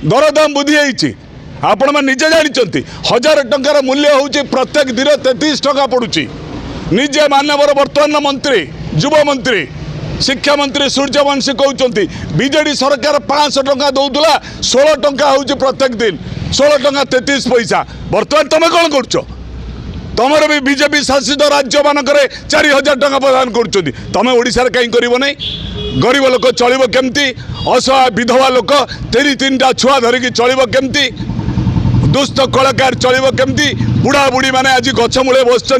दरदाम बुद्धि होती आपण मैंने निजे जानते 1000 टंकार मूल्य होची प्रत्येक दिन 33 टंका पड़ुची निजे मानवर वर्तमान मंत्री युव मंत्री शिक्षा मंत्री सूर्यवंशी कहते बीजेडी सरकार 500 टंका दौला 16 टंका होची प्रत्येक दिन 16 टंका 33 पैसा बर्तमान तुम कौन कर तुमर भी बीजेपी शासित राज्य मानक 4000 टंका प्रदान कर तुम ओडिशा कहीं कर गरीब लोक चल केमती असहाय विधवा लोक 3-3टा छुआ धरिकी चल केमती दुष्ट कलाकार चल केमती बुढ़ा बुढ़ी मैंने आज गछ मूले बस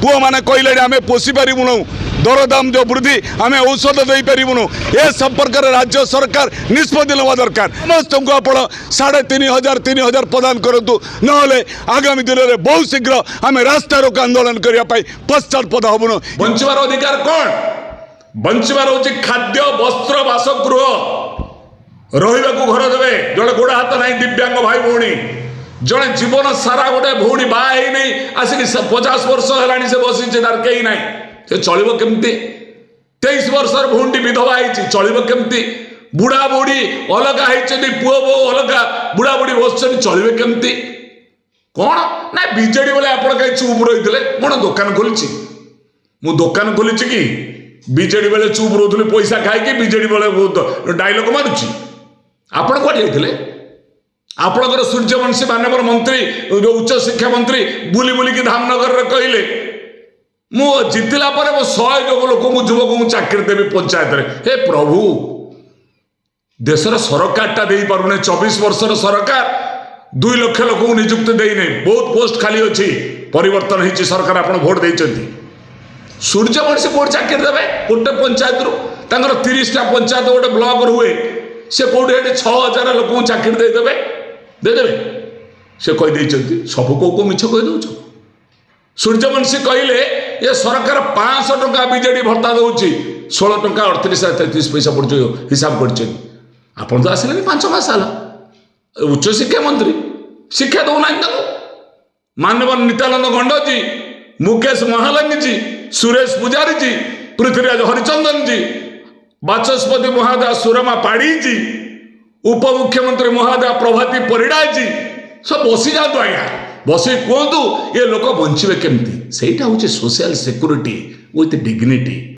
पुओ मैंने कहले आम पोषी पारूँ दरदाम जो वृद्धि आम औषध दे पारूँ ए संपर्क में राज्य सरकार निष्पत्ति नेवा दरकार समस्त को आप 3500 प्रदान करूँ ना आगामी दिन में बहुत शीघ्र आम रास्ता रोक आंदोलन करने पश्चातपद हबुन बंचवार अधिकार कौन बंचवार हूँ खाद्य वस्त्र बासगृह रही घर देवे जो गोड़ हाथ ना दिव्यांग भाई भौणी जड़े जीवन सारा गोटे भौणी बाहर नहीं आसिक 50 वर्ष है से बसी तार कहीं ना से चलो केमती 23 वर्षर भौणी विधवा होती चलो केमती बुढ़ा बुढ़ी अलग होती पुओ बो अलग बुढ़ा बुढ़ी बस चलो केमती कौन ना बीजेडी बोले आप कहीं चुप रही थे कौन दुकान खोली मु दुकान खोली कि बीजेडी बेले चुप रोली पैसा खाई बीजेडी बेले डायलॉग मारुची आपण कौन जाइए आपणकर सूर्यवंशी मानवर मंत्री जो उच्च शिक्षा मंत्री बुली बुलिकी धामनगर में कहले मु जितला पर 100 लोक युवक चाकरी देवी पंचायत रे हे प्रभु देशर सरकार दे पारे 24 वर्षर सरकार 2 लाख लोक नियुक्ति देने बहुत पोस्ट खाली अच्छी परिवर्तन होती सरकार आप भोट देते सूर्यवंशी कौट चाकरी देवे गोटे पंचायत रू 30टा पंचायत गोटे ब्लॉक रुए से कौटे 6000 लोक चाकरी देदेवे देदेवे से कहीदे सब को मिछ कहीदे सूर्यवंशी कहले ये सरकार 500 टंका बीजेडी भत्ता दौर 16 टंका 38 पैसा पड़ हिसाब कर तो आसिले 5 मास उच्च शिक्षा मंत्री शिक्षा दौना मानवर नित्यानंद गंड जी मुकेश महालंगी जी सुरेश पुजारी जी पृथ्वीराज हरिचंदन जी बाचस्पति महोदय सुरमा पाड़ी जी उपमुख्यमंत्री महोदय प्रभाती परिड़ा जी सब बसी जातु आज्ञा बस कहतु ये लोक बंचे केमती से सोशल सिक्योरिटी विथ डिग्निटी।